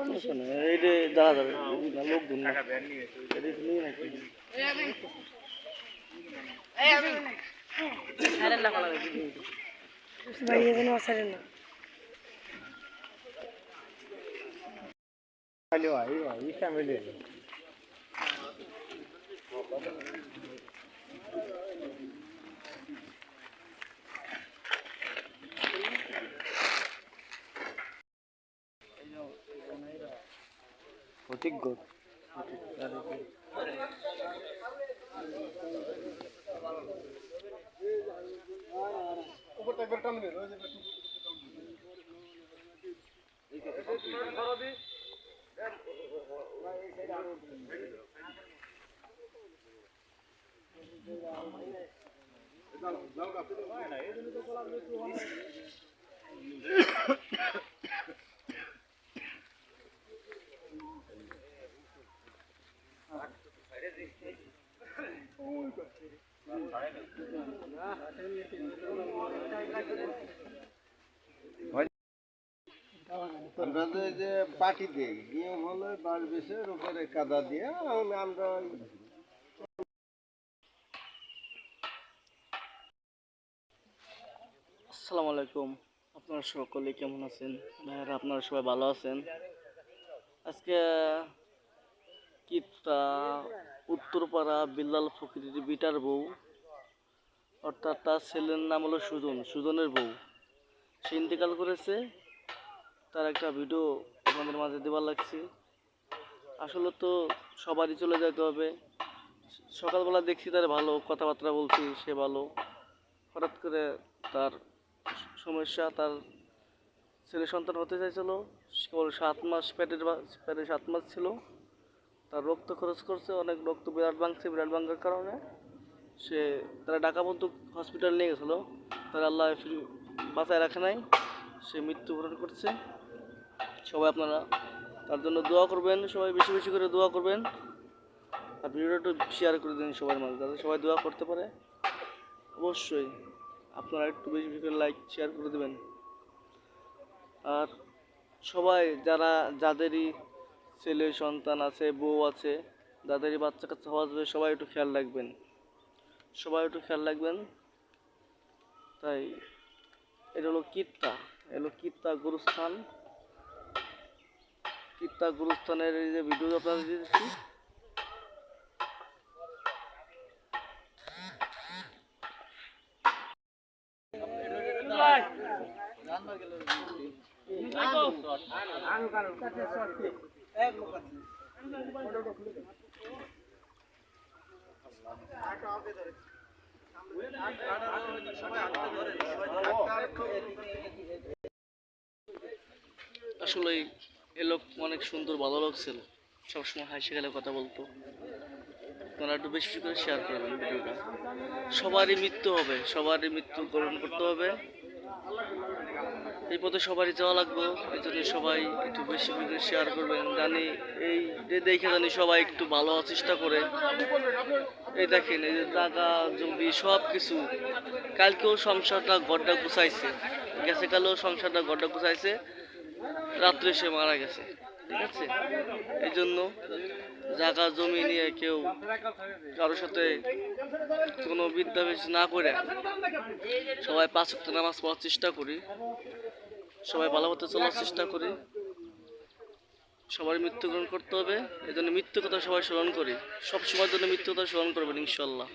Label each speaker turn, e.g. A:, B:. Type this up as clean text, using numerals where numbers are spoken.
A: এই যে দাঁড়া লোকজন না ঠিক গো
B: আমরা যে পাটি দিই দিয়ে হলে বাঁশ বেশের উপরে কাদা দিয়ে আমরা
A: আসসালামু আলাইকুম। আপনারা সকলে কেমন আছেন? ভাইয়ারা আপনারা সবাই ভালো আছেন? আজকে কিত্তা উত্তরপাড়া বিল্লাল ফকিরের বিটার বউ, অর্থাৎ তার ছেলের নাম হলো সুজনের বউ। সে ইন্তেকাল করেছে। তার একটা ভিডিও আপনাদের মাঝে দেওয়ার লাগছে। আসলে তো সবারই চলে যেতে হবে। সকালবেলা দেখছি তার ভালো কথাবার্তা বলছি, সে ভালো। হঠাৎ করে তার সমস্যা, তার ছেলে সন্তান হতে চাইছিল, কেবল 7 মাস পেটে 7 মাস ছিল। তার রক্ত খরচ করছে, অনেক রক্ত বিরাট ভাঙার কারণে সে তারা ঢাকা বন্ধু হসপিটাল নিয়ে গেছিলো। তারা আল্লাহ বাঁচায় রাখে নাই, সে মৃত্যুবরণ করছে। সবাই আপনারা তার জন্য দোয়া করবেন, সবাই বেশি বেশি করে দোয়া করবেন। আর ভিডিওটা একটু শেয়ার করে দিন সবার মাঝে, যাতে সবাই দোয়া করতে পারে। অবশ্যই আপনারা একটু বেশি বেশি করে লাইক শেয়ার করে দেবেন। আর সবাই যাদেরই ছেলে সন্তান আছে, বউ আছে, যাদেরই বাচ্চা কাচ্চা হওয়া যাবে, সবাই একটু খেয়াল রাখবেন। তাই এটা হলো কিত্তা গুরুস্থানের এই যে ভিডিও আপনাদের দিয়েছি। আসলে এই লোক অনেক সুন্দর, ভালো লোক ছিল, সবসময় হাসি খেলে কথা বলতো। আপনারা একটু বেশি বেশি করে শেয়ার করবেন ভিডিওটা। সবারই মৃত্যু গ্রহণ করতে হবে। এই পথে সবারই যাওয়া লাগবে। এই জন্য সবাই একটু বেশি করে শেয়ার করবেন। দেখে সবাই একটু ভালো হওয়ার চেষ্টা করে। এই দেখেন, এই যে জায়গা জমি সব কিছু, কালকেও সংসারটা ঘরটা গুছাইছে, কালেও সংসারটা ঘরটা গুছাইছে, রাত্রে সে মারা গেছে। ঠিক আছে, এই জন্য জায়গা জমি নিয়ে কেউ কারোর সাথে কোনো বিদ্যাভ্যাস না করে সবাই 5 ওয়াক্ত নামাজ পড়ার চেষ্টা করি, সবাই ভালো মতো চলার চেষ্টা করি। সবার মৃত্যুগ্রহণ করতে হবে, এই জন্য মৃত্যু কথা সবাই স্মরণ করি। সব সময়ের জন্য মৃত্যু কথা স্মরণ করবেন ইনশাল্লাহ।